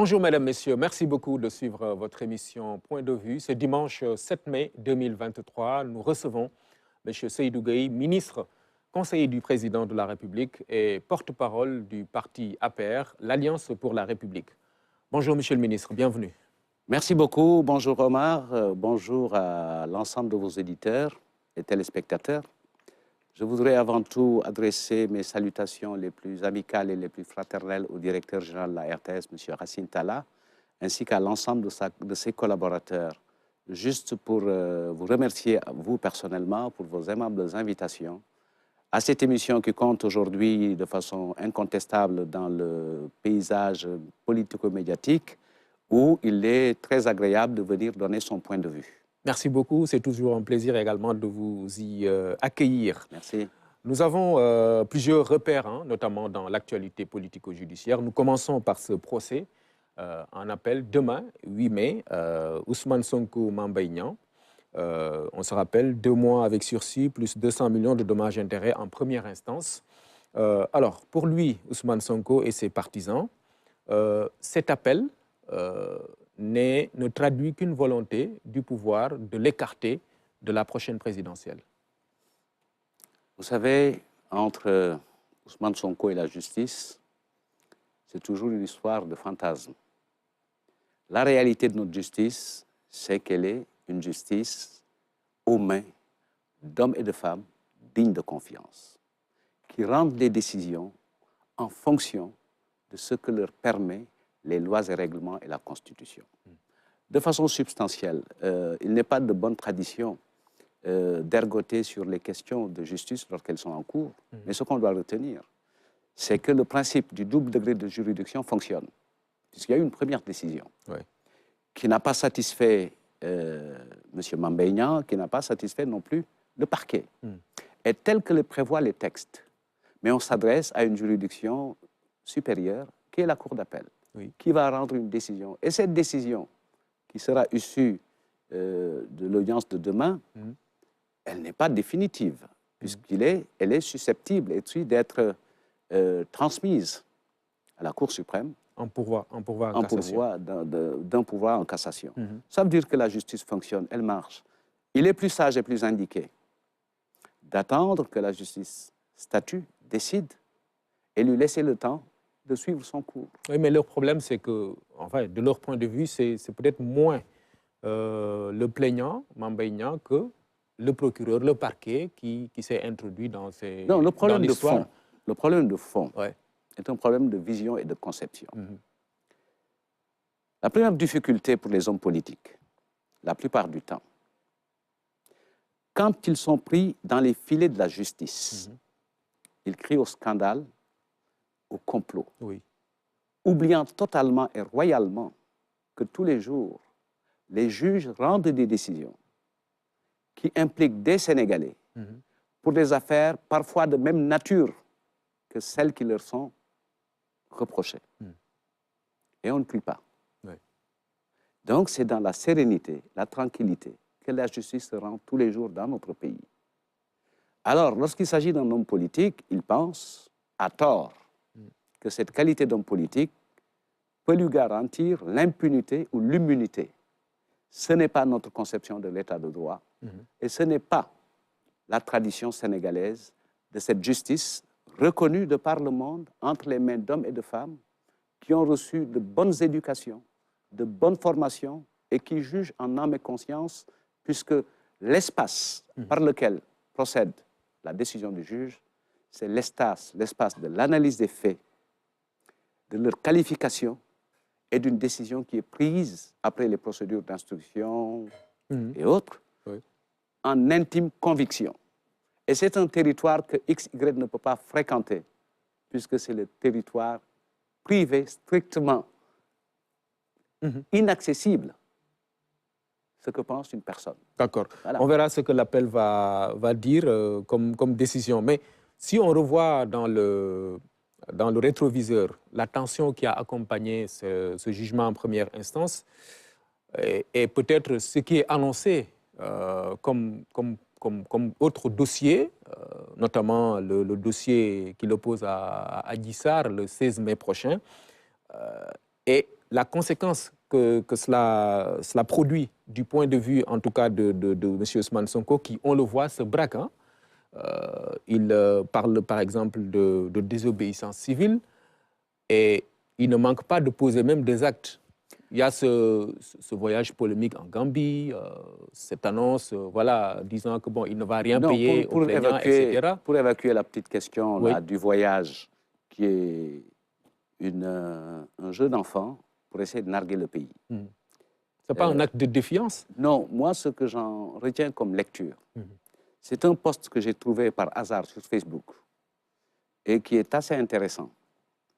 Bonjour mesdames, messieurs, merci beaucoup de suivre votre émission Point de vue. Ce dimanche 7 mai 2023, nous recevons M. Seydou Gueye, ministre, conseiller du président de la République et porte-parole du parti APR, l'Alliance pour la République. Bonjour Monsieur le ministre, bienvenue. Merci beaucoup, bonjour Omar, bonjour à l'ensemble de vos éditeurs et téléspectateurs. Je voudrais avant tout adresser mes salutations les plus amicales et les plus fraternelles au directeur général de la RTS, M. Racine Talla, ainsi qu'à l'ensemble de ses collaborateurs. Juste pour vous remercier, vous personnellement, pour vos aimables invitations à cette émission qui compte aujourd'hui de façon incontestable dans le paysage politico-médiatique, où il est très agréable de venir donner son point de vue. Merci beaucoup, c'est toujours un plaisir également de vous y accueillir. Merci. Nous avons plusieurs repères, notamment dans l'actualité politico-judiciaire. Nous commençons par ce procès en appel demain, 8 mai, Ousmane Sonko Mame Mbaye Niang. On se rappelle, 2 mois avec sursis, plus 200 millions de dommages-intérêts en première instance. Alors, pour lui, Ousmane Sonko et ses partisans, cet appel ne traduit qu'une volonté du pouvoir de l'écarter de la prochaine présidentielle. Vous savez, entre Ousmane Sonko et la justice, c'est toujours une histoire de fantasme. La réalité de notre justice, c'est qu'elle est une justice aux mains d'hommes et de femmes dignes de confiance, qui rendent des décisions en fonction de ce que leur permet les lois et règlements et la Constitution. De façon substantielle, il n'est pas de bonne tradition d'ergoter sur les questions de justice lorsqu'elles sont en cours. Mais ce qu'on doit retenir, c'est que le principe du double degré de juridiction fonctionne. Puisqu'il y a eu une première décision qui n'a pas satisfait M. Mame Mbaye Niang, qui n'a pas satisfait non plus le parquet. Et tel que le prévoient les textes. Mais on s'adresse à une juridiction supérieure, qui est la Cour d'appel, qui va rendre une décision. Et cette décision, qui sera issue de l'audience de demain, elle n'est pas définitive, puisqu'elle est susceptible d'être transmise à la Cour suprême en pourvoi en cassation. D'un pouvoir en cassation. Ça veut dire que la justice fonctionne, elle marche. Il est plus sage et plus indiqué d'attendre que la justice statue, décide, et lui laisser le temps de suivre son cours. Oui, mais leur problème, c'est que, enfin, de leur point de vue, c'est peut-être moins le plaignant, Mame Mbaye Niang, que le procureur, le parquet qui s'est introduit dans ces... Non, le problème de fond est un problème de vision et de conception. La première difficulté pour les hommes politiques, la plupart du temps, quand ils sont pris dans les filets de la justice, ils crient au scandale, au complot, oubliant totalement et royalement que tous les jours, les juges rendent des décisions qui impliquent des Sénégalais pour des affaires parfois de même nature que celles qui leur sont reprochées. Et on ne prie pas. Donc c'est dans la sérénité, la tranquillité que la justice se rend tous les jours dans notre pays. Alors, lorsqu'il s'agit d'un homme politique, il pense, à tort, que cette qualité d'homme politique peut lui garantir l'impunité ou l'immunité. Ce n'est pas notre conception de l'état de droit et ce n'est pas la tradition sénégalaise de cette justice reconnue de par le monde entre les mains d'hommes et de femmes qui ont reçu de bonnes éducations, de bonnes formations et qui jugent en âme et conscience, puisque l'espace par lequel procède la décision du juge, c'est l'espace de l'analyse des faits, de leur qualification et d'une décision qui est prise après les procédures d'instruction et autres, en intime conviction. Et c'est un territoire que XY ne peut pas fréquenter, puisque c'est le territoire privé, strictement inaccessible, ce que pense une personne. D'accord. Voilà. On verra ce que l'appel va dire comme décision. Mais si on revoit dans le rétroviseur la tension qui a accompagné ce jugement en première instance et peut-être ce qui est annoncé comme autre dossier, notamment le dossier qui l'oppose à Adji Sarr le 16 mai prochain, et la conséquence que cela produit du point de vue, en tout cas, de M. Ousmane Sonko, qui, on le voit, se braque. Hein. Il parle, par exemple, de désobéissance civile et il ne manque pas de poser même des actes. Il y a ce voyage polémique en Gambie, cette annonce, voilà, disant que bon, il ne va rien payer aux plaignants, etc. Pour évacuer la petite question là, du voyage, qui est un jeu d'enfant pour essayer de narguer le pays. Ce n'est pas un acte de défiance? Non, moi, ce que j'en retiens comme lecture, c'est un post que j'ai trouvé par hasard sur Facebook et qui est assez intéressant,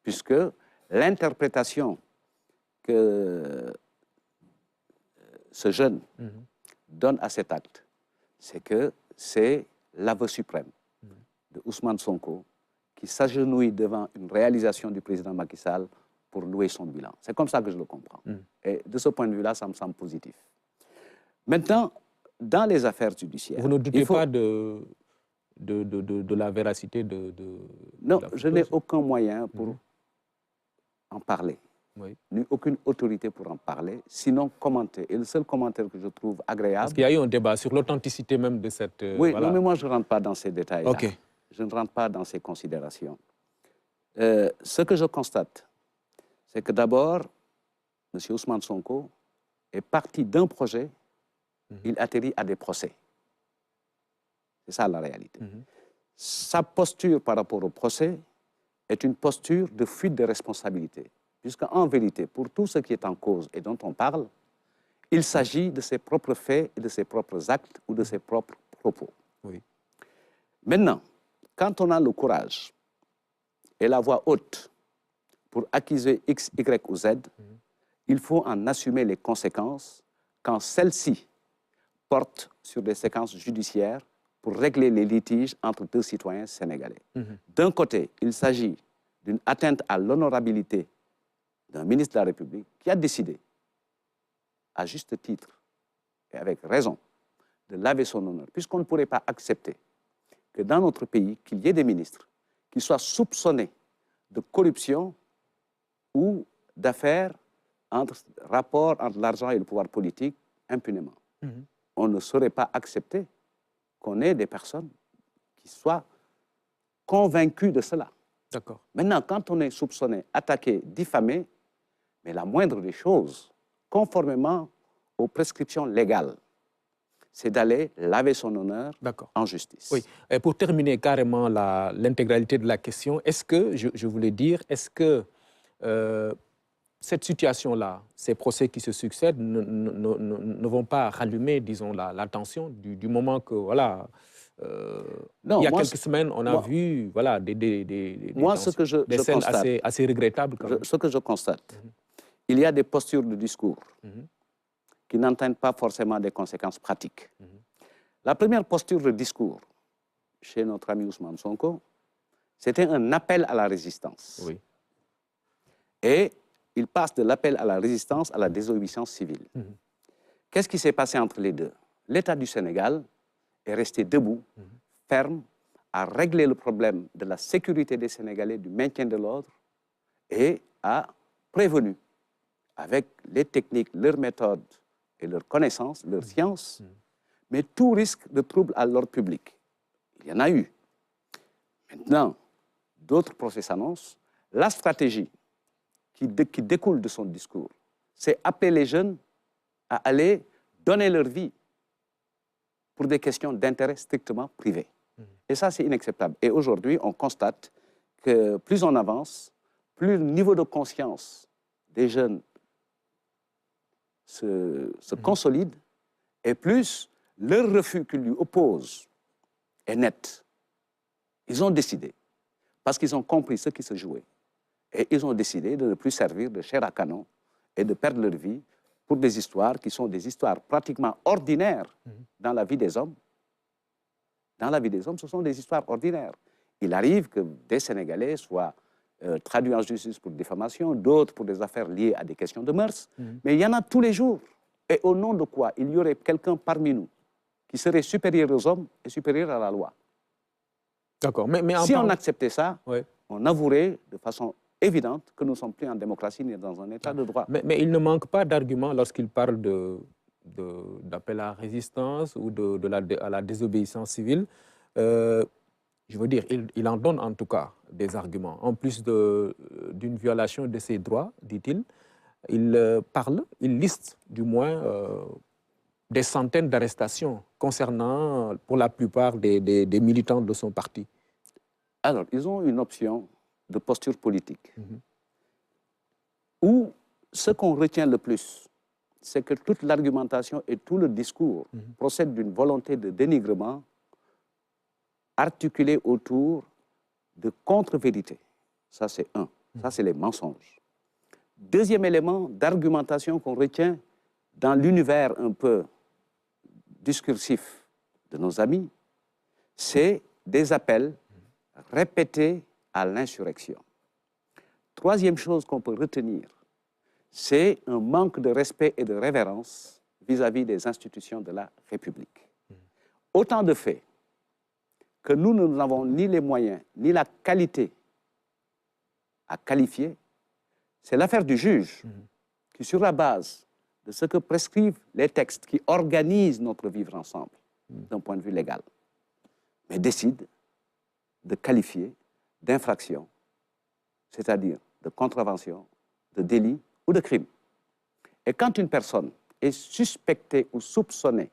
puisque l'interprétation que ce jeune donne à cet acte, c'est que c'est l'aveu suprême de Ousmane Sonko qui s'agenouille devant une réalisation du président Macky Sall pour louer son bilan. C'est comme ça que je le comprends. Et de ce point de vue-là, ça me semble positif. Maintenant, dans les affaires judiciaires... Vous ne doutez pas de la véracité de non, je n'ai aucun moyen pour en parler. Ni aucune autorité pour en parler, sinon commenter. Et le seul commentaire que je trouve agréable... Parce qu'il y a eu un débat sur l'authenticité même de cette... oui, voilà. Non, mais moi, je ne rentre pas dans ces détails-là. Okay. Je ne rentre pas dans ces considérations. Ce que je constate, c'est que d'abord, M. Ousmane Sonko est parti d'un projet, il atterrit à des procès. C'est ça la réalité. Sa posture par rapport au procès est une posture de fuite de responsabilité. Puisqu'en vérité, pour tout ce qui est en cause et dont on parle, il s'agit de ses propres faits et de ses propres actes ou de ses propres propos. Oui. Maintenant, quand on a le courage et la voix haute pour accuser X, Y ou Z, il faut en assumer les conséquences quand celles-ci portent sur des séquences judiciaires pour régler les litiges entre deux citoyens sénégalais. D'un côté, il s'agit d'une atteinte à l'honorabilité d'un ministre de la République qui a décidé, à juste titre et avec raison, de laver son honneur, puisqu'on ne pourrait pas accepter que dans notre pays, qu'il y ait des ministres qui soient soupçonnés de corruption ou d'affaires rapport entre l'argent et le pouvoir politique impunément. On ne saurait pas accepter qu'on ait des personnes qui soient convaincues de cela. D'accord. Maintenant, quand on est soupçonné, attaqué, diffamé, mais la moindre des choses, conformément aux prescriptions légales, c'est d'aller laver son honneur en justice. Oui. Et pour terminer carrément l'intégralité de la question, est-ce que, je voulais dire, est-ce que cette situation-là, ces procès qui se succèdent, ne vont pas rallumer, disons, la tension du moment que, voilà, non, il y a quelques semaines, on a vu, voilà, des scènes assez regrettables. Ce que je constate, il y a des postures de discours qui n'entraînent pas forcément des conséquences pratiques. La première posture de discours chez notre ami Ousmane Sonko, c'était un appel à la résistance. Oui. Et il passe de l'appel à la résistance à la désobéissance civile. Qu'est-ce qui s'est passé entre les deux? L'État du Sénégal est resté debout, ferme, à régler le problème de la sécurité des Sénégalais, du maintien de l'ordre, et a prévenu, avec les techniques, leurs méthodes et leurs connaissances, leurs sciences, mais tout risque de trouble à l'ordre public. Il y en a eu. Maintenant, d'autres procès s'annoncent. La stratégie qui découle de son discours, c'est appeler les jeunes à aller donner leur vie pour des questions d'intérêt strictement privé. Et ça, c'est inacceptable. Et aujourd'hui, on constate que plus on avance, plus le niveau de conscience des jeunes se consolide et plus leur refus qu'ils lui opposent est net. Ils ont décidé, parce qu'ils ont compris ce qui se jouait, et ils ont décidé de ne plus servir de chair à canon et de perdre leur vie pour des histoires qui sont des histoires pratiquement ordinaires dans la vie des hommes. Dans la vie des hommes, ce sont des histoires ordinaires. Il arrive que des Sénégalais soient traduits en justice pour diffamation, d'autres pour des affaires liées à des questions de mœurs. Mais il y en a tous les jours. Et au nom de quoi il y aurait quelqu'un parmi nous qui serait supérieur aux hommes et supérieur à la loi? D'accord. Si on acceptait ça, on avouerait de façon évidente que nous ne sommes plus en démocratie ni dans un état de droit. Mais il ne manque pas d'arguments lorsqu'il parle d'appel à la résistance ou à la désobéissance civile. Je veux dire, il en donne en tout cas des arguments. En plus d'une violation de ses droits, dit-il, il liste du moins des centaines d'arrestations concernant pour la plupart des militants de son parti. Alors, ils ont une option de posture politique où ce qu'on retient le plus, c'est que toute l'argumentation et tout le discours procèdent d'une volonté de dénigrement articulée autour de contre-vérités. Ça, c'est un. Ça, c'est les mensonges. Deuxième élément d'argumentation qu'on retient dans l'univers un peu discursif de nos amis, c'est des appels répétés à l'insurrection. Troisième chose qu'on peut retenir, c'est un manque de respect et de révérence vis-à-vis des institutions de la République. Autant de faits que nous n'avons ni les moyens, ni la qualité à qualifier. C'est l'affaire du juge qui, sur la base de ce que prescrivent les textes qui organisent notre vivre ensemble, d'un point de vue légal, mais décide de qualifier d'infraction, c'est-à-dire de contravention, de délit ou de crime. Et quand une personne est suspectée ou soupçonnée,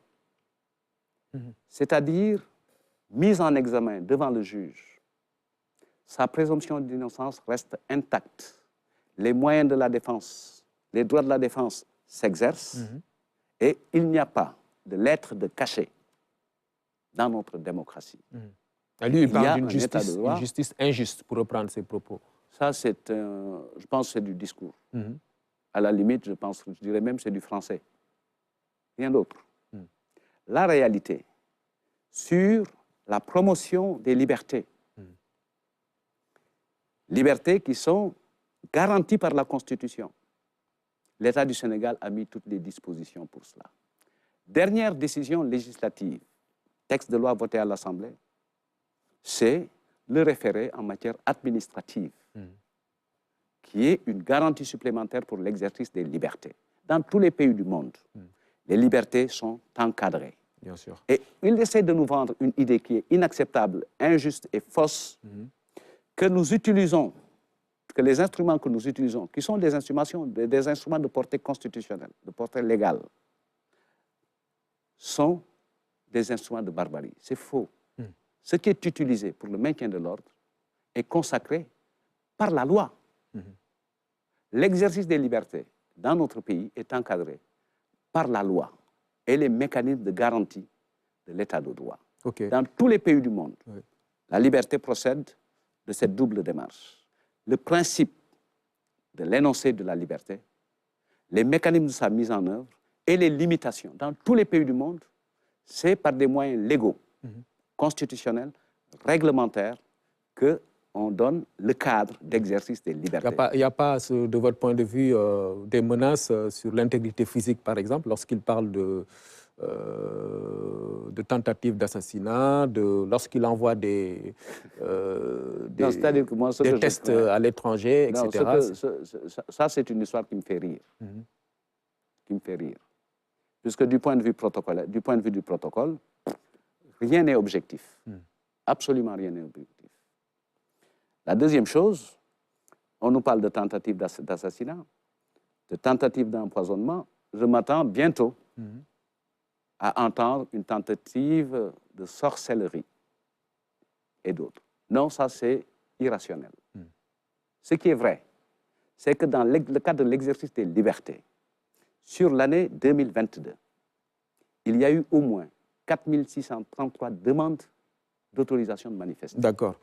c'est-à-dire mise en examen devant le juge, sa présomption d'innocence reste intacte. Les moyens de la défense, les droits de la défense s'exercent et il n'y a pas de lettre de cachet dans notre démocratie. Lui, il parle d'une justice injuste, pour reprendre ses propos. Ça, je pense que c'est du discours. À la limite, je dirais même que c'est du français. Rien d'autre. La réalité sur la promotion des libertés. Libertés qui sont garanties par la Constitution. L'État du Sénégal a mis toutes les dispositions pour cela. Dernière décision législative, texte de loi voté à l'Assemblée, c'est le référé en matière administrative, qui est une garantie supplémentaire pour l'exercice des libertés. Dans tous les pays du monde, les libertés sont encadrées. Bien sûr. Et il essaie de nous vendre une idée qui est inacceptable, injuste et fausse, que nous utilisons, que les instruments que nous utilisons, qui sont des instruments de portée constitutionnelle, de portée légale, sont des instruments de barbarie. C'est faux. Ce qui est utilisé pour le maintien de l'ordre est consacré par la loi. L'exercice des libertés dans notre pays est encadré par la loi et les mécanismes de garantie de l'état de droit. Dans tous les pays du monde, la liberté procède de cette double démarche. Le principe de l'énoncé de la liberté, les mécanismes de sa mise en œuvre et les limitations. Dans tous les pays du monde, c'est par des moyens légaux, constitutionnels, réglementaires, qu'on donne le cadre d'exercice des libertés. Il n'y a pas, de votre point de vue, des menaces sur l'intégrité physique, par exemple, lorsqu'il parle de tentatives d'assassinat, lorsqu'il envoie des tests à l'étranger, etc. Ça, c'est une histoire qui me fait rire. Qui me fait rire. Puisque du point de vue du protocole, rien n'est objectif. Absolument rien n'est objectif. La deuxième chose, on nous parle de tentatives d'assassinat, de tentatives d'empoisonnement. Je m'attends bientôt à entendre une tentative de sorcellerie et d'autres. Non, ça c'est irrationnel. Ce qui est vrai, c'est que dans le cadre de l'exercice des libertés, sur l'année 2022, il y a eu au moins 4633 demandes d'autorisation de manifester. D'accord.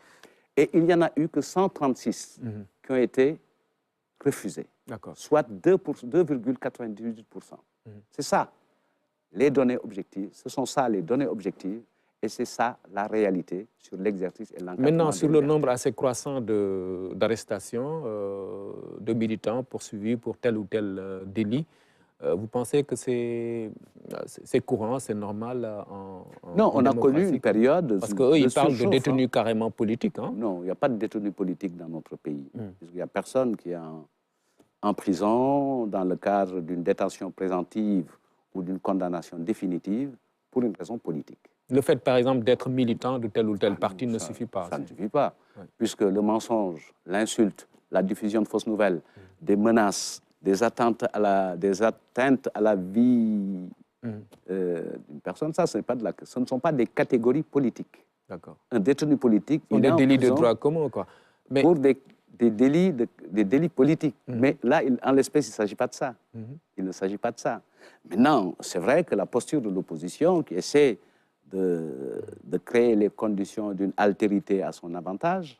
Et il n'y en a eu que 136 qui ont été refusées, soit 2,98%. C'est ça, les données objectives. Ce sont ça, les données objectives. Et c'est ça, la réalité sur l'exercice et l'encadrement. Maintenant, sur le nombre assez croissant d'arrestations de militants poursuivis pour tel ou tel délit, Vous pensez que c'est courant, c'est normal Non, on a connu une période. Parce qu'eux, ils parlent de détenus carrément politiques. Hein? Non, il n'y a pas de détenus politiques dans notre pays. Il n'y a personne qui est en prison dans le cadre d'une détention préventive ou d'une condamnation définitive pour une raison politique. Le fait, par exemple, d'être militant de tel ou tel parti ne suffit pas. Ça ne suffit pas, puisque le mensonge, l'insulte, la diffusion de fausses nouvelles, des menaces, des atteintes à la vie d'une personne, ça, ce ne sont pas des catégories politiques. D'accord. Un détenu politique... Pour des délits de droit commun, quoi. Mais... Pour des délits politiques. Mais là, en l'espèce, il ne s'agit pas de ça. Il ne s'agit pas de ça. Maintenant, c'est vrai que la posture de l'opposition qui essaie de créer les conditions d'une altérité à son avantage,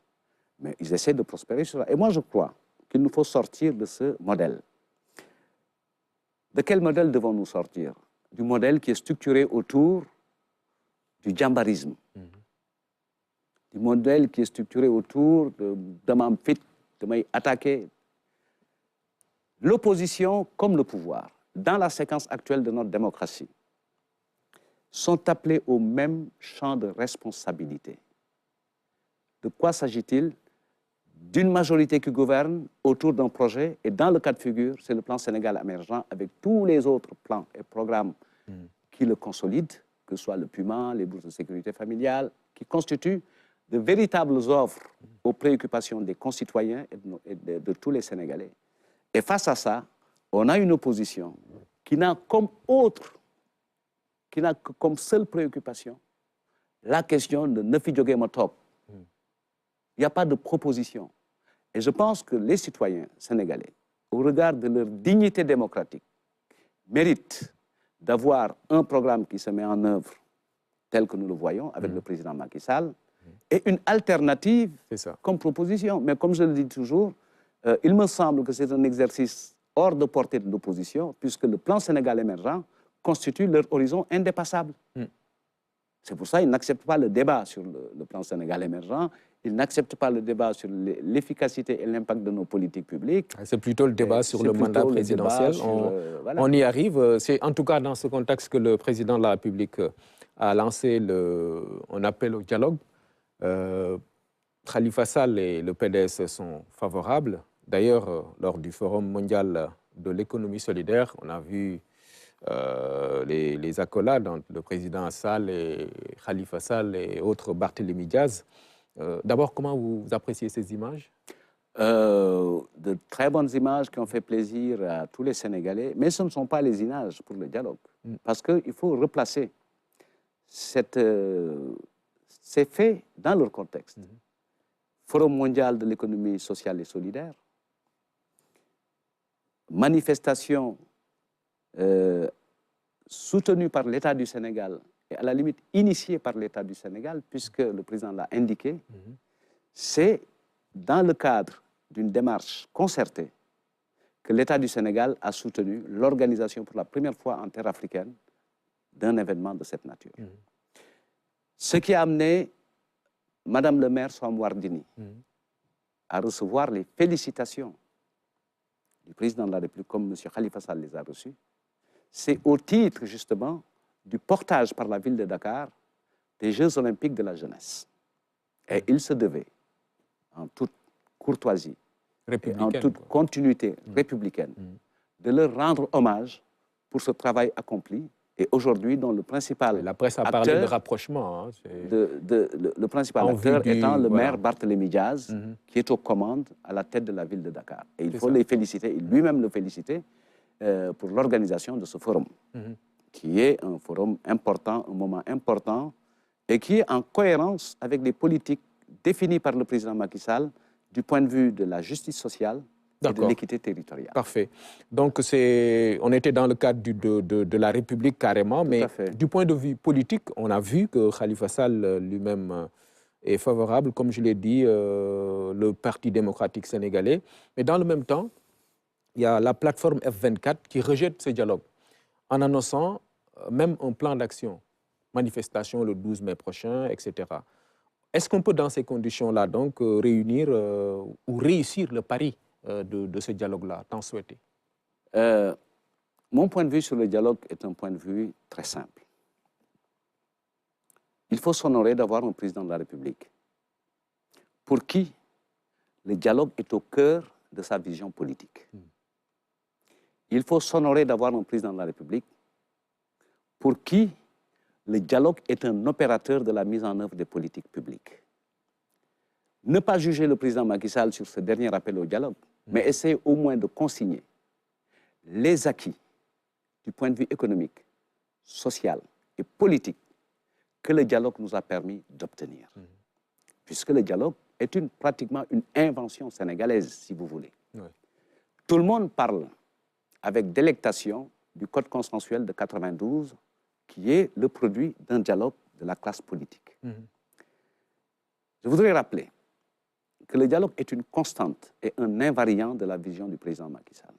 mais ils essaient de prospérer sur ça. Et moi, je crois qu'il nous faut sortir de ce modèle. De quel modèle devons-nous sortir? Du modèle qui est structuré autour du djambarisme. Du modèle qui est structuré autour de m'ampit, de m'attaquer. L'opposition comme le pouvoir, dans la séquence actuelle de notre démocratie, sont appelés au même champ de responsabilité. De quoi s'agit-il? D'une majorité qui gouverne autour d'un projet, et dans le cas de figure, c'est le plan Sénégal émergent avec tous les autres plans et programmes qui le consolident, que ce soit le PUMA, les bourses de sécurité familiale, qui constituent de véritables offres aux préoccupations des concitoyens et de tous les Sénégalais. Et face à ça, on a une opposition qui n'a comme seule préoccupation la question de ne fi jógee ma toog. Il n'y a pas de proposition. Et je pense que les citoyens sénégalais, au regard de leur dignité démocratique, méritent d'avoir un programme qui se met en œuvre tel que nous le voyons avec le président Macky Sall et une alternative comme proposition. Mais comme je le dis toujours, il me semble que c'est un exercice hors de portée de l'opposition puisque le plan Sénégal émergent constitue leur horizon indépassable. C'est pour ça qu'ils n'acceptent pas le débat sur le plan Sénégal émergent, ils n'acceptent pas le débat sur l'efficacité et l'impact de nos politiques publiques. C'est plutôt le débat sur le mandat présidentiel. Voilà. On y arrive. C'est en tout cas dans ce contexte que le président de la République a lancé un appel au dialogue. Khalifa Sall et le PDS sont favorables. D'ailleurs, lors du Forum mondial de l'économie solidaire, on a vu les accolades entre le président Sall et Khalifa Sall et autres Barthélémy Diaz. D'abord, comment vous appréciez ces images? De très bonnes images qui ont fait plaisir à tous les Sénégalais, mais ce ne sont pas les images pour le dialogue. Parce qu'il faut replacer ces faits dans leur contexte. Forum mondial de l'économie sociale et solidaire, manifestation soutenue par l'État du Sénégal et à la limite initiée par l'État du Sénégal, puisque le président l'a indiqué, c'est dans le cadre d'une démarche concertée que l'État du Sénégal a soutenu l'organisation pour la première fois en terre africaine d'un événement de cette nature. Ce qui a amené Madame le maire Soham Wardini à recevoir les félicitations du président de la République, comme M. Khalifa Sall les a reçues, c'est au titre justement du portage par la ville de Dakar des Jeux olympiques de la jeunesse. Et il se devait, en toute courtoisie, et en toute continuité républicaine, de leur rendre hommage pour ce travail accompli. Et aujourd'hui, dont le principal la presse a parlé de rapprochement. Hein, le principal acteur étant le maire Barthélémy Diaz, qui est aux commandes à la tête de la ville de Dakar. Et il faut les féliciter, lui-même le féliciter, pour l'organisation de ce forum, qui est un forum important, un moment important, et qui est en cohérence avec les politiques définies par le président Macky Sall du point de vue de la justice sociale et de l'équité territoriale. Parfait. Donc, on était dans le cadre de la République carrément, mais du point de vue politique, on a vu que Khalifa Sall lui-même est favorable, comme je l'ai dit, le Parti démocratique sénégalais. Mais dans le même temps, il y a la plateforme F24 qui rejette ce dialogue en annonçant même un plan d'action, manifestation le 12 mai prochain, etc. Est-ce qu'on peut, dans ces conditions-là, donc, réunir ou réussir le pari de ce dialogue-là, tant souhaité? Mon point de vue sur le dialogue est un point de vue très simple. Il faut s'honorer d'avoir un président de la République pour qui le dialogue est au cœur de sa vision politique. Il faut s'honorer d'avoir un président de la République pour qui le dialogue est un opérateur de la mise en œuvre des politiques publiques. Ne pas juger le président Macky Sall sur ce dernier appel au dialogue, mais essayer au moins de consigner les acquis du point de vue économique, social et politique que le dialogue nous a permis d'obtenir. Puisque le dialogue est pratiquement une invention sénégalaise, si vous voulez. Oui. Tout le monde parle avec délectation du Code consensuel de 92, qui est le produit d'un dialogue de la classe politique. Je voudrais rappeler que le dialogue est une constante et un invariant de la vision du président Macky Sall.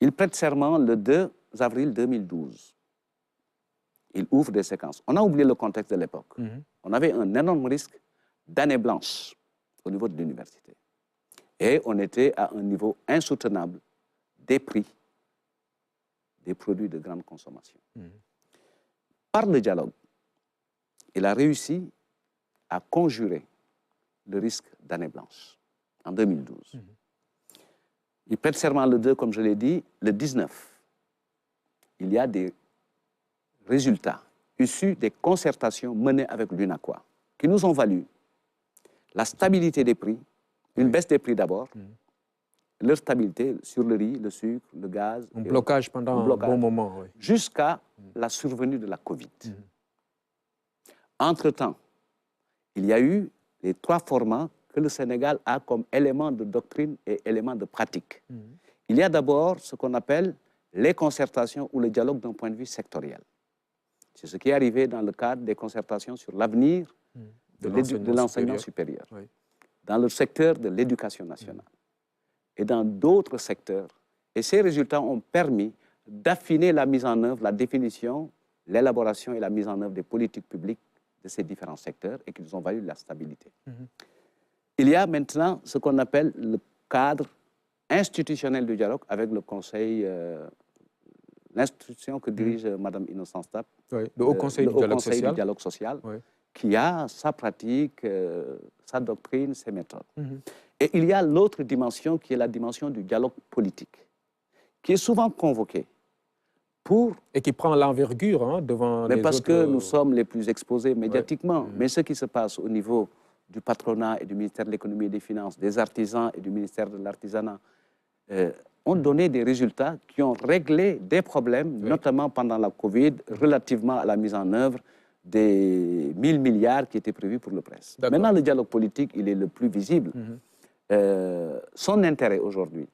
Il prête serment le 2 avril 2012. Il ouvre des séquences. On a oublié le contexte de l'époque. On avait un énorme risque d'année blanche au niveau de l'université. Et on était à un niveau insoutenable des prix des produits de grande consommation. Par le dialogue, il a réussi à conjurer le risque d'année blanche en 2012. Il prête serment le 2, comme je l'ai dit, le 19. Il y a des résultats issus des concertations menées avec l'UNACOIS qui nous ont valu la stabilité des prix, une baisse des prix d'abord, leur stabilité sur le riz, le sucre, le gaz. Un blocage pendant un bon moment. Oui. Jusqu'à la survenue de la Covid. Entre-temps, il y a eu les 3 formats que le Sénégal a comme éléments de doctrine et éléments de pratique. Il y a d'abord ce qu'on appelle les concertations ou le dialogue d'un point de vue sectoriel. C'est ce qui est arrivé dans le cadre des concertations sur l'avenir de l'enseignement supérieur, dans le secteur de l'éducation nationale et dans d'autres secteurs. Et ces résultats ont permis d'affiner la mise en œuvre, la définition, l'élaboration et la mise en œuvre des politiques publiques de ces différents secteurs et qui nous ont valu la stabilité. Il y a maintenant ce qu'on appelle le cadre institutionnel du dialogue avec le Conseil, l'institution que dirige Mme Innocence Ntap, le Haut Conseil du dialogue social, qui a sa pratique, sa doctrine, ses méthodes. Et il y a l'autre dimension qui est la dimension du dialogue politique, qui est souvent convoquée pour... Et qui prend l'envergure devant les autres... Mais parce que nous sommes les plus exposés médiatiquement. Mais ce qui se passe au niveau du patronat et du ministère de l'économie et des finances, des artisans et du ministère de l'artisanat, ont donné des résultats qui ont réglé des problèmes, notamment pendant la Covid, relativement à la mise en œuvre des 1000 milliards qui étaient prévus pour le presse. Maintenant, le dialogue politique, il est le plus visible. Son intérêt aujourd'hui,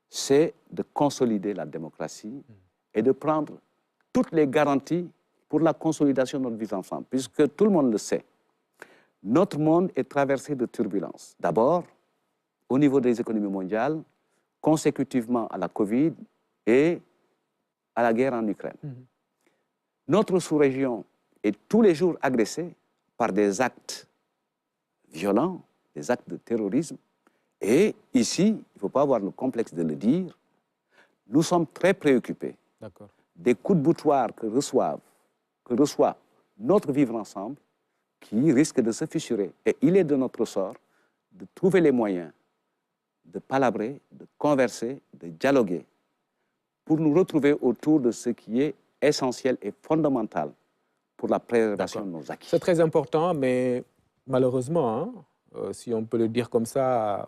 c'est de consolider la démocratie et de prendre toutes les garanties pour la consolidation de notre vie ensemble. Puisque tout le monde le sait, notre monde est traversé de turbulences. D'abord, au niveau des économies mondiales, consécutivement à la Covid et à la guerre en Ukraine. Notre sous-région est tous les jours agressée par des actes violents, des actes de terrorisme. Et ici, il ne faut pas avoir le complexe de le dire, nous sommes très préoccupés des coups de boutoir que reçoit notre vivre ensemble, qui risque de se fissurer. Et il est de notre sort de trouver les moyens de palabrer, de converser, de dialoguer, pour nous retrouver autour de ce qui est essentiel et fondamental pour la préservation de nos acquis. C'est très important, mais malheureusement, si on peut le dire comme ça,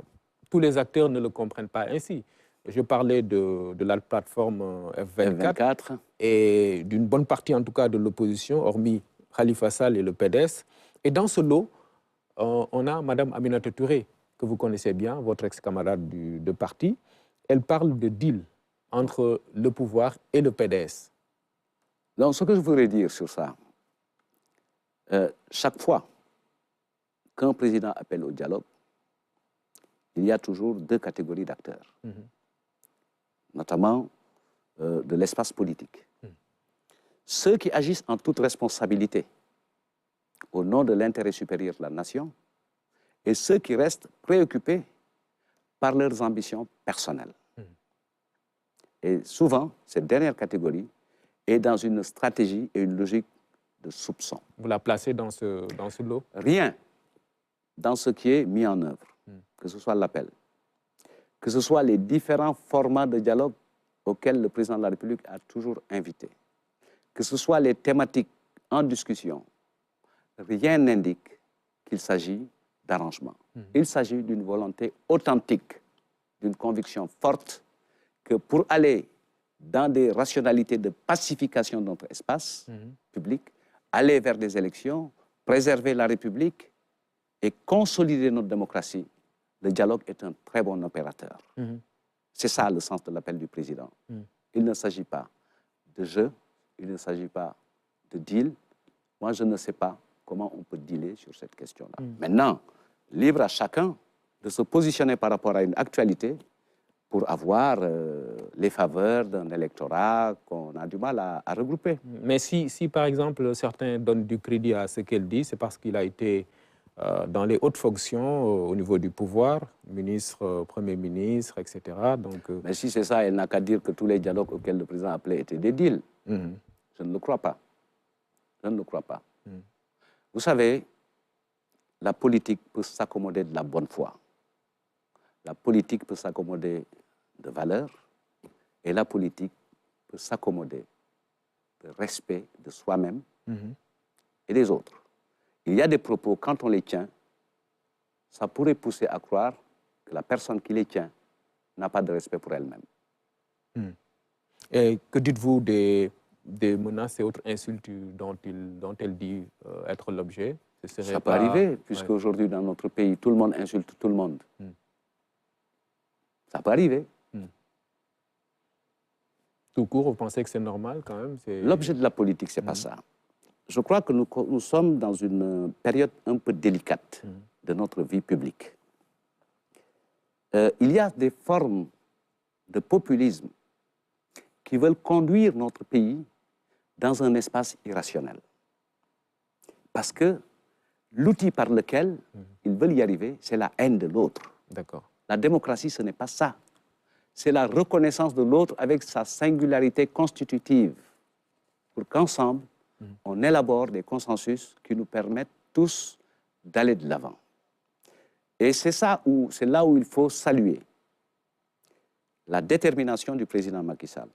tous les acteurs ne le comprennent pas ainsi. Je parlais de la plateforme F24 et d'une bonne partie, en tout cas, de l'opposition, hormis Khalifa Sall et le PDS. Et dans ce lot, on a Mme Aminata Touré, que vous connaissez bien, votre ex-camarade de parti. Elle parle de deal entre le pouvoir et le PDS. Donc, ce que je voudrais dire sur ça, chaque fois qu'un président appelle au dialogue, il y a toujours 2 catégories d'acteurs, notamment de l'espace politique. Ceux qui agissent en toute responsabilité au nom de l'intérêt supérieur de la nation et ceux qui restent préoccupés par leurs ambitions personnelles. Et souvent, cette dernière catégorie est dans une stratégie et une logique de soupçon. Vous la placez dans ce lot? Rien dans ce qui est mis en œuvre, que ce soit l'appel, que ce soit les différents formats de dialogue auxquels le président de la République a toujours invité, que ce soit les thématiques en discussion, rien n'indique qu'il s'agit d'arrangement. Il s'agit d'une volonté authentique, d'une conviction forte que pour aller dans des rationalités de pacification de notre espace public, aller vers des élections, préserver la République et consolider notre démocratie, le dialogue est un très bon opérateur. C'est ça le sens de l'appel du président. Il ne s'agit pas de jeu, il ne s'agit pas de deal. Moi, je ne sais pas comment on peut dealer sur cette question-là. Maintenant, libre à chacun de se positionner par rapport à une actualité pour avoir les faveurs d'un électorat qu'on a du mal à regrouper. Mais si, par exemple, certains donnent du crédit à ce qu'elle dit, c'est parce qu'il a été dans les hautes fonctions au niveau du pouvoir, ministre, Premier ministre, etc. Donc, mais si c'est ça, elle n'a qu'à dire que tous les dialogues auxquels le président appelait étaient des deals. Je ne le crois pas. Je ne le crois pas. Vous savez, la politique peut s'accommoder de la bonne foi. La politique peut s'accommoder de valeurs et la politique peut s'accommoder de respect de soi-même et des autres. Il y a des propos, quand on les tient, ça pourrait pousser à croire que la personne qui les tient n'a pas de respect pour elle-même. Et que dites-vous des menaces et autres insultes dont elle dit être l'objet? Ça peut arriver, puisque aujourd'hui, dans notre pays, tout le monde insulte tout le monde. Ça peut arriver. Tout court, vous pensez que c'est normal quand même? L'objet de la politique, ce n'est pas ça. Je crois que nous sommes dans une période un peu délicate de notre vie publique. Il y a des formes de populisme qui veulent conduire notre pays dans un espace irrationnel. Parce que l'outil par lequel ils veulent y arriver, c'est la haine de l'autre. D'accord. La démocratie, ce n'est pas ça. C'est la reconnaissance de l'autre avec sa singularité constitutive pour qu'ensemble, on élabore des consensus qui nous permettent tous d'aller de l'avant. Et c'est là où il faut saluer la détermination du président Macky Sall.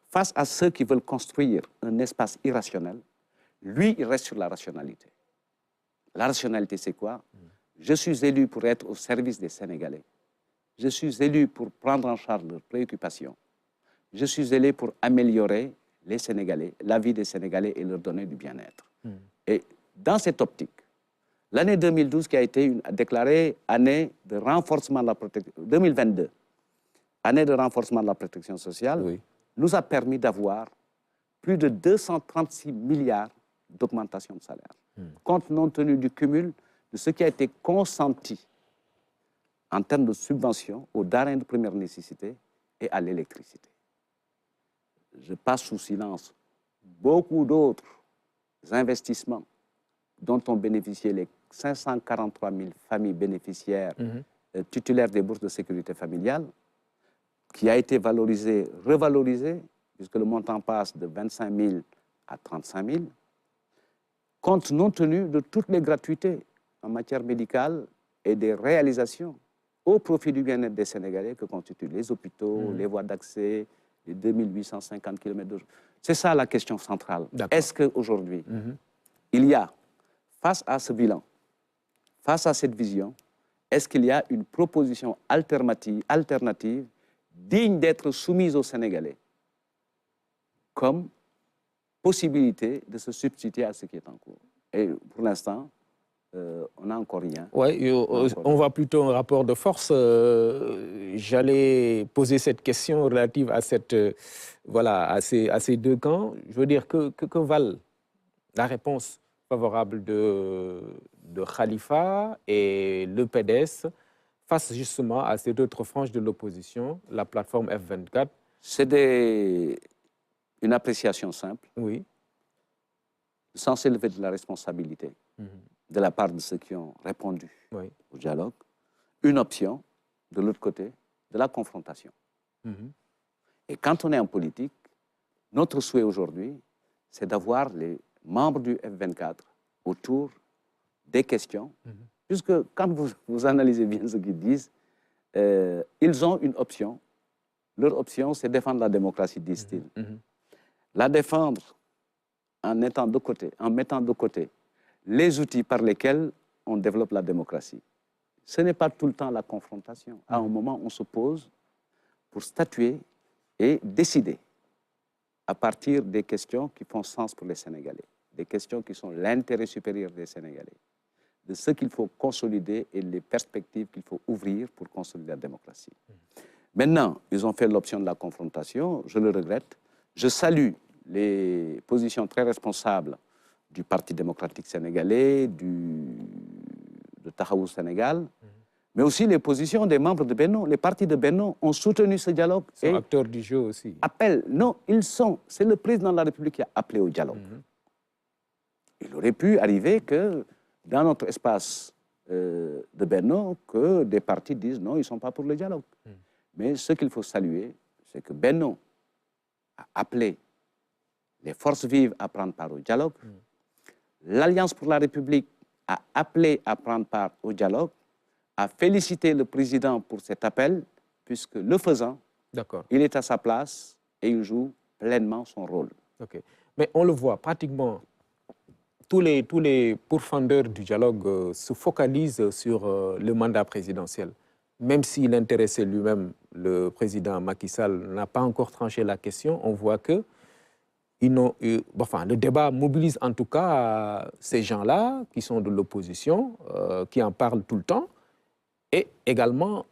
Face à ceux qui veulent construire un espace irrationnel, lui, il reste sur la rationalité. La rationalité, c'est quoi? Je suis élu pour être au service des Sénégalais. Je suis élu pour prendre en charge leurs préoccupations. Je suis élu pour améliorer les Sénégalais, la vie des Sénégalais et leur donner du bien-être. Et dans cette optique, l'année 2012 qui a été déclarée année de renforcement de la protection, 2022, année de renforcement de la protection sociale, nous a permis d'avoir plus de 236 milliards d'augmentation de salaire, compte tenu du cumul de ce qui a été consenti en termes de subventions aux denrées de première nécessité et à l'électricité. Je passe sous silence beaucoup d'autres investissements dont ont bénéficié les 543 000 familles bénéficiaires titulaires des bourses de sécurité familiale, qui a été valorisé, revalorisé, puisque le montant passe de 25 000 à 35 000, compte non tenu de toutes les gratuités en matière médicale et des réalisations au profit du bien-être des Sénégalais que constituent les hôpitaux, les voies d'accès, les 2850 km de... C'est ça la question centrale. Est-ce qu'aujourd'hui, il y a, face à ce bilan, face à cette vision, est-ce qu'il y a une proposition alternative digne d'être soumise aux Sénégalais comme possibilité de se substituer à ce qui est en cours? Et pour l'instant, on n'a encore rien. Oui, on voit plutôt un rapport de force. J'allais poser cette question relative à, à ces deux camps. Je veux dire, que valent la réponse favorable de Khalifa et le PDS face justement à ces autres franges de l'opposition, la plateforme F24? C'est une appréciation simple, sans s'élever de la responsabilité de la part de ceux qui ont répondu au dialogue. Une option, de l'autre côté, de la confrontation. Et quand on est en politique, notre souhait aujourd'hui, c'est d'avoir les membres du F24 autour des questions, puisque quand vous analysez bien ce qu'ils disent, ils ont une option. Leur option, c'est défendre la démocratie, disent-ils. La défendre en mettant de côté les outils par lesquels on développe la démocratie. Ce n'est pas tout le temps la confrontation. À un moment, on se pose pour statuer et décider à partir des questions qui font sens pour les Sénégalais, des questions qui sont l'intérêt supérieur des Sénégalais, de ce qu'il faut consolider et les perspectives qu'il faut ouvrir pour consolider la démocratie. Maintenant, ils ont fait l'option de la confrontation, je le regrette. Je salue les positions très responsables du Parti démocratique sénégalais, de Tahaou Sénégal, mais aussi les positions des membres de Benno. Les partis de Benno ont soutenu ce dialogue. Ils sont acteurs du jeu aussi. Non, c'est le président de la République qui a appelé au dialogue. Il aurait pu arriver que dans notre espace de Benno, que des partis disent non, ils ne sont pas pour le dialogue. Mais ce qu'il faut saluer, c'est que Benno a appelé les forces vives à prendre part au dialogue. L'Alliance pour la République a appelé à prendre part au dialogue, a félicité le président pour cet appel, puisque le faisant, il est à sa place et il joue pleinement son rôle. Mais on le voit, pratiquement tous les pourfendeurs du dialogue se focalisent sur le mandat présidentiel. Même s'il intéressait lui-même, le président Macky Sall n'a pas encore tranché la question, on voit que le débat mobilise en tout cas ces gens-là qui sont de l'opposition, qui en parlent tout le temps, et également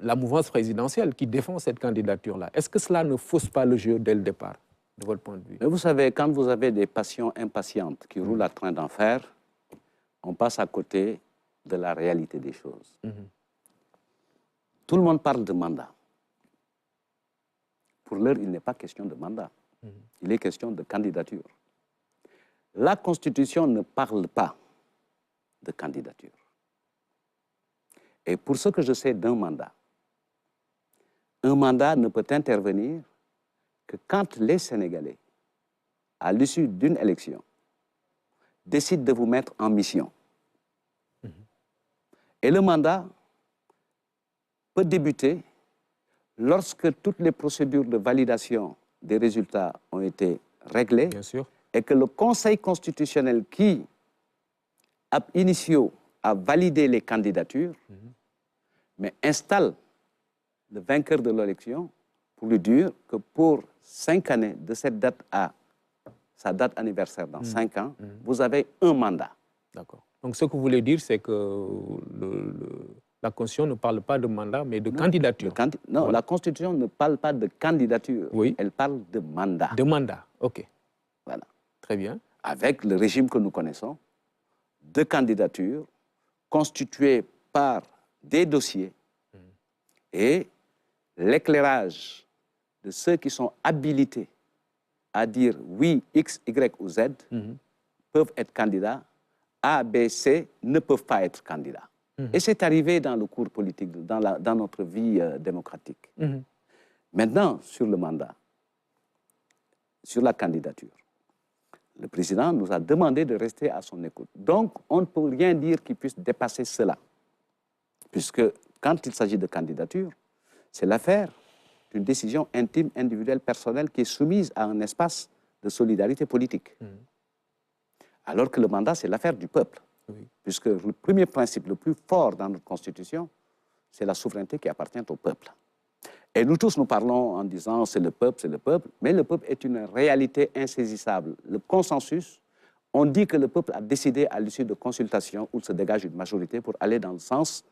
la mouvance présidentielle qui défend cette candidature-là. Est-ce que cela ne fausse pas le jeu dès le départ, de votre point de vue? Mais vous savez, quand vous avez des passions impatientes qui roulent à train d'enfer, on passe à côté de la réalité des choses. Tout le monde parle de mandat. Pour l'heure, il n'est pas question de mandat. Il est question de candidature. La Constitution ne parle pas de candidature. Et pour ce que je sais d'un mandat, un mandat ne peut intervenir que quand les Sénégalais, à l'issue d'une élection, décident de vous mettre en mission. Et le mandat peut débuter lorsque toutes les procédures de validation des résultats ont été réglées. Bien sûr. Et que le Conseil constitutionnel qui, ab initio, a validé les candidatures, mais installe le vainqueur de l'élection pour lui dire que pour 5 années, de cette date à sa date anniversaire dans 5 ans, vous avez un mandat. D'accord. Donc ce que vous voulez dire, c'est que la Constitution ne parle pas de mandat, mais de candidature. Non, voilà. La Constitution ne parle pas de candidature, elle parle de mandat. De mandat, ok. Voilà. Très bien. Avec le régime que nous connaissons, de candidature constituée par des dossiers et l'éclairage de ceux qui sont habilités à dire oui, X, Y ou Z peuvent être candidats, A, B, C ne peuvent pas être candidats. Et c'est arrivé dans le cours politique, dans notre vie démocratique. Maintenant, sur le mandat, sur la candidature, le président nous a demandé de rester à son écoute. Donc, on ne peut rien dire qui puisse dépasser cela. Puisque quand il s'agit de candidature, c'est l'affaire d'une décision intime, individuelle, personnelle qui est soumise à un espace de solidarité politique. Alors que le mandat, c'est l'affaire du peuple. Puisque le premier principe le plus fort dans notre Constitution, c'est la souveraineté qui appartient au peuple. Et nous tous, nous parlons en disant c'est le peuple, mais le peuple est une réalité insaisissable. Le consensus, on dit que le peuple a décidé à l'issue de consultations où se dégage une majorité pour aller dans le sens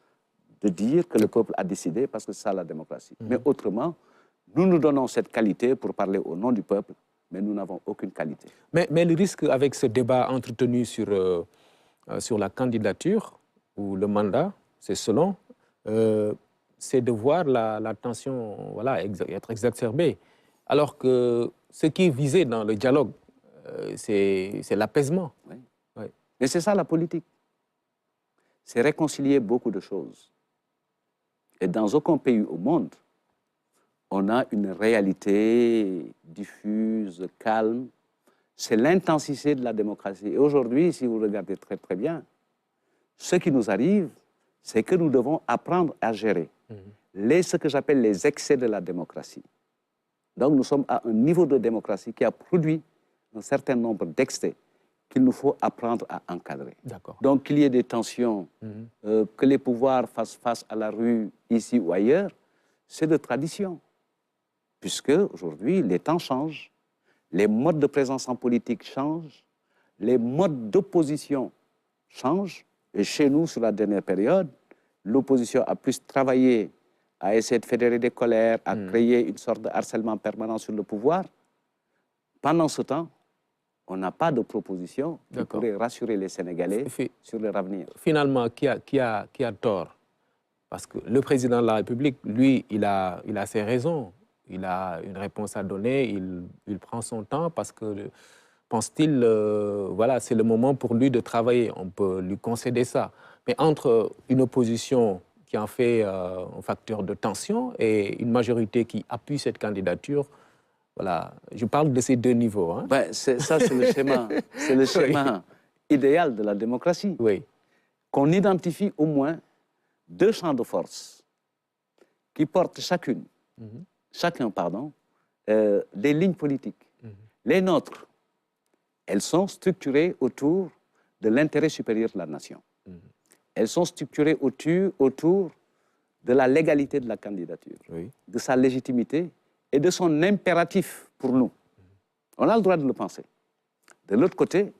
de dire que le peuple a décidé parce que c'est ça la démocratie. Mais autrement, nous nous donnons cette qualité pour parler au nom du peuple, mais nous n'avons aucune qualité. Mais le risque avec ce débat entretenu sur la candidature ou le mandat, c'est selon, c'est de voir la tension être exacerbée. Alors que ce qui est visé dans le dialogue, c'est l'apaisement. Oui. Mais c'est ça la politique. C'est réconcilier beaucoup de choses. Et dans aucun pays au monde, on a une réalité diffuse, calme. C'est l'intensité de la démocratie. Et aujourd'hui, si vous regardez très très bien, ce qui nous arrive, c'est que nous devons apprendre à gérer ce que j'appelle les excès de la démocratie. Donc nous sommes à un niveau de démocratie qui a produit un certain nombre d'excès qu'il nous faut apprendre à encadrer. Donc qu'il y ait des tensions, que les pouvoirs fassent face à la rue, ici ou ailleurs, c'est de tradition. Puisque aujourd'hui, les temps changent, les modes de présence en politique changent, les modes d'opposition changent. Et chez nous, sur la dernière période, l'opposition a plus travaillé à essayer de fédérer des colères, à créer une sorte de harcèlement permanent sur le pouvoir. Pendant ce temps, on n'a pas de proposition qui pourrait rassurer les Sénégalais sur leur avenir. Finalement, qui a tort? Parce que le président de la République, lui, il a ses raisons. Il a une réponse à donner, il prend son temps parce que, pense-t-il, voilà, c'est le moment pour lui de travailler. On peut lui concéder ça. Mais entre une opposition qui en fait un facteur de tension et une majorité qui appuie cette candidature, voilà, je parle de ces deux niveaux. Hein. Ben, ça, c'est le schéma, schéma idéal de la démocratie. Oui. Qu'on identifie au moins deux champs de force qui portent chacun, des lignes politiques. Les nôtres, elles sont structurées autour de l'intérêt supérieur de la nation. Elles sont structurées autour de la légalité de la candidature, de sa légitimité et de son impératif pour nous. On a le droit de le penser. De l'autre côté,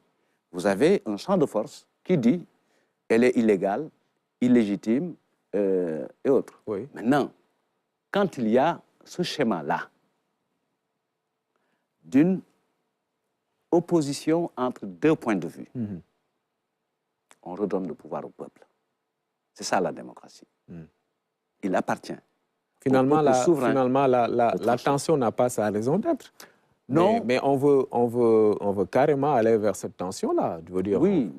vous avez un champ de force qui dit qu'elle est illégale, illégitime et autres. Maintenant, quand il y a ce schéma-là d'une opposition entre deux points de vue, on redonne le pouvoir au peuple. C'est ça la démocratie. Il appartient. Finalement, la tension n'a pas sa raison d'être. Non. Mais on veut carrément aller vers cette tension-là. Oui,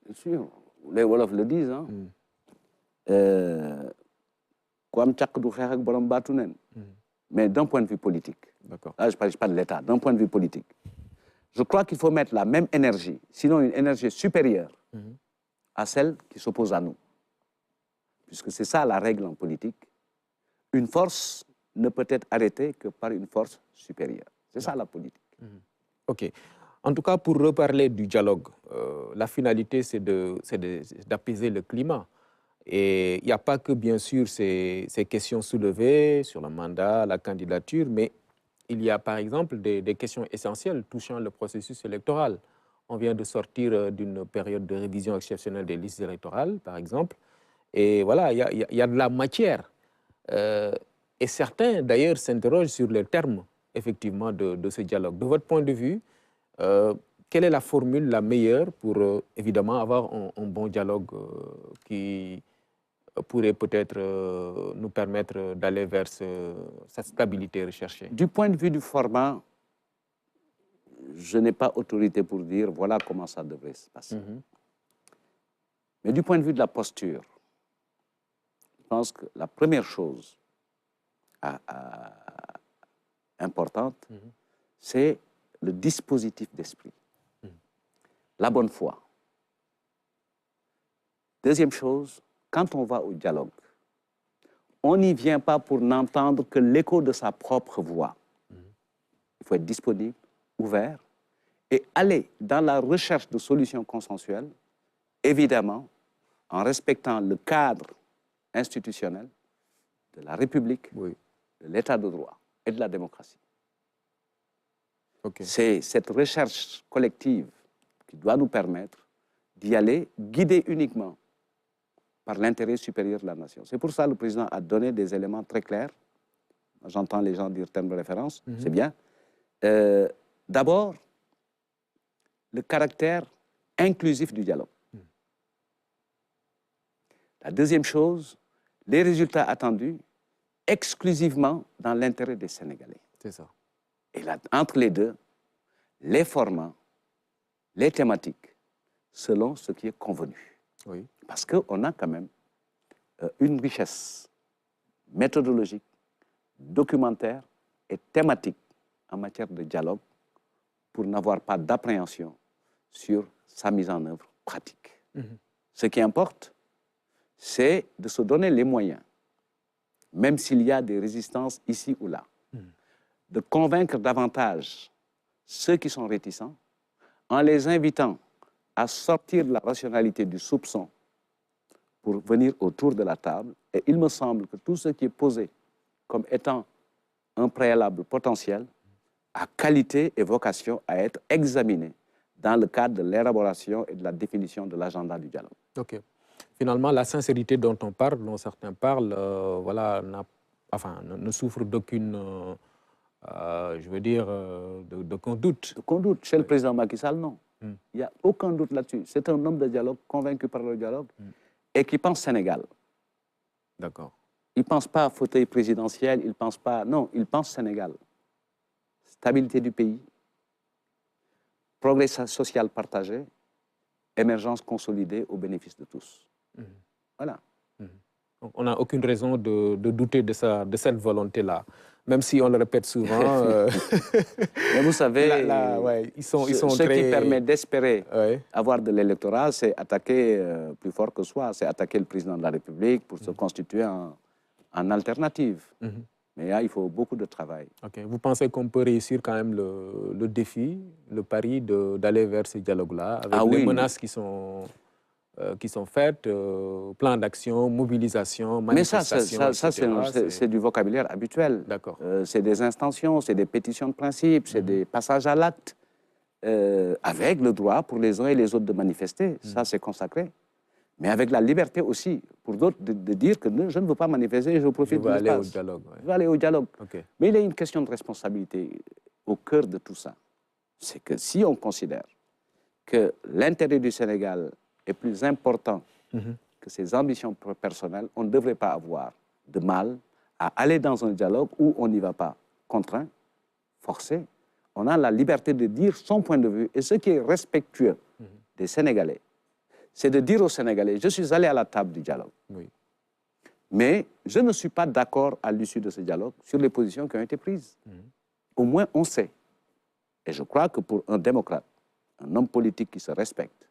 bien sûr. Les Wolofs le disent. Hein. Mais d'un point de vue politique. Là, je ne parle pas de l'État. D'un point de vue politique. Je crois qu'il faut mettre la même énergie, sinon une énergie supérieure à celle qui s'oppose à nous. Puisque c'est ça la règle en politique. Une force ne peut être arrêtée que par une force supérieure. C'est ça la politique. OK. En tout cas, pour reparler du dialogue, la finalité, c'est d'apaiser le climat. Et il n'y a pas que, bien sûr, ces questions soulevées sur le mandat, la candidature, mais il y a, par exemple, des questions essentielles touchant le processus électoral. On vient de sortir d'une période de révision exceptionnelle des listes électorales, par exemple. Et voilà, il y a de la matière. Et certains, d'ailleurs, s'interrogent sur les termes, effectivement, de ce dialogue. De votre point de vue, quelle est la formule la meilleure pour, évidemment, avoir un bon dialogue qui pourrait peut-être nous permettre d'aller vers cette stabilité recherchée? Du point de vue du format, je n'ai pas autorité pour dire voilà comment ça devrait se passer. Mais du point de vue de la posture, je pense que la première chose importante, c'est le dispositif d'esprit, la bonne foi. Deuxième chose, quand on va au dialogue, on n'y vient pas pour n'entendre que l'écho de sa propre voix. Il faut être disponible, ouvert, et aller dans la recherche de solutions consensuelles, évidemment, en respectant le cadre institutionnel de la République, de l'État de droit et de la démocratie. C'est cette recherche collective qui doit nous permettre d'y aller, guidée uniquement par l'intérêt supérieur de la nation. C'est pour ça que le président a donné des éléments très clairs. J'entends les gens dire termes de référence, c'est bien. D'abord, le caractère inclusif du dialogue. La deuxième chose, les résultats attendus exclusivement dans l'intérêt des Sénégalais. C'est ça. Et là, entre les deux, les formats, les thématiques, selon ce qui est convenu. Parce qu'on a quand même une richesse méthodologique, documentaire et thématique en matière de dialogue pour n'avoir pas d'appréhension sur sa mise en œuvre pratique. Ce qui importe, c'est de se donner les moyens, même s'il y a des résistances ici ou là, de convaincre davantage ceux qui sont réticents en les invitant à sortir de la rationalité du soupçon pour venir autour de la table. Et il me semble que tout ce qui est posé comme étant un préalable potentiel a qualité et vocation à être examiné dans le cadre de l'élaboration et de la définition de l'agenda du dialogue. OK. Finalement, la sincérité dont on parle, dont certains parlent, voilà, ne souffre d'aucune, je veux dire, d'aucun doute. D'aucun doute. Chez le président Macky Sall, non. Il n'y a aucun doute là-dessus. C'est un homme de dialogue, convaincu par le dialogue, et qui pense Sénégal. D'accord. Il ne pense pas fauteuil présidentiel, il ne pense pas... Non, il pense Sénégal. Stabilité du pays, progrès social partagé, émergence consolidée au bénéfice de tous. Voilà. On n'a aucune raison de douter de cette volonté-là, même si on le répète souvent. Mais vous savez, ils sont ce qui permet d'espérer avoir de l'électorat, c'est attaquer plus fort que soi, c'est attaquer le président de la République pour se constituer en alternative. Mais là, il faut beaucoup de travail. Okay. Vous pensez qu'on peut réussir quand même le défi, le pari d'aller vers ce dialogue-là, avec les menaces qui sont faites, plan d'action, mobilisation, manifestation, mais ça c'est du vocabulaire habituel. D'accord. C'est des intentions, c'est des pétitions de principe, c'est des passages à l'acte, avec le droit pour les uns et les autres de manifester. Ça, c'est consacré. Mais avec la liberté aussi, pour d'autres, de dire que je ne veux pas manifester, je profite de l'espace. Je veux aller au dialogue. Je veux aller au dialogue. Okay. Mais il y a une question de responsabilité au cœur de tout ça. C'est que si on considère que l'intérêt du Sénégal est plus important que ses ambitions personnelles, on ne devrait pas avoir de mal à aller dans un dialogue où on n'y va pas contraint, forcé. On a la liberté de dire son point de vue. Et ce qui est respectueux des Sénégalais, c'est de dire aux Sénégalais, je suis allé à la table du dialogue. Oui. Mais je ne suis pas d'accord à l'issue de ce dialogue sur les positions qui ont été prises. Au moins, on sait. Et je crois que pour un démocrate, un homme politique qui se respecte,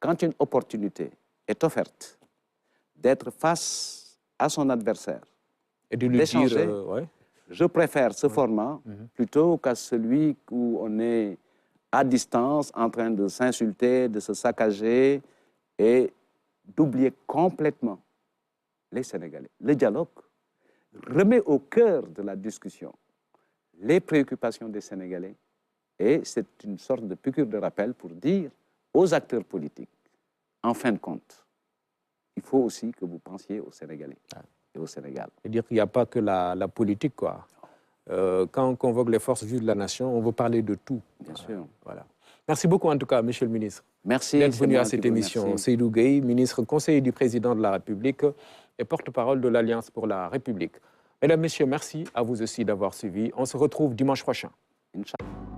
quand une opportunité est offerte d'être face à son adversaire, et de lui dire, je préfère ce format plutôt qu'à celui où on est à distance, en train de s'insulter, de se saccager et d'oublier complètement les Sénégalais. Le dialogue remet au cœur de la discussion les préoccupations des Sénégalais et c'est une sorte de piqûre de rappel pour dire aux acteurs politiques, en fin de compte, il faut aussi que vous pensiez aux Sénégalais et au Sénégal. C'est-à-dire qu'il n'y a pas que la politique, quoi. Quand on convoque les forces vives de la nation, on veut parler de tout. Bien sûr. Voilà. Merci beaucoup, en tout cas, Monsieur le ministre. Merci d'être venu à cette émission. Seydou Gueye, ministre conseiller du président de la République et porte-parole de l'Alliance pour la République. Mesdames, Messieurs, merci à vous aussi d'avoir suivi. On se retrouve dimanche prochain. Inch'Allah.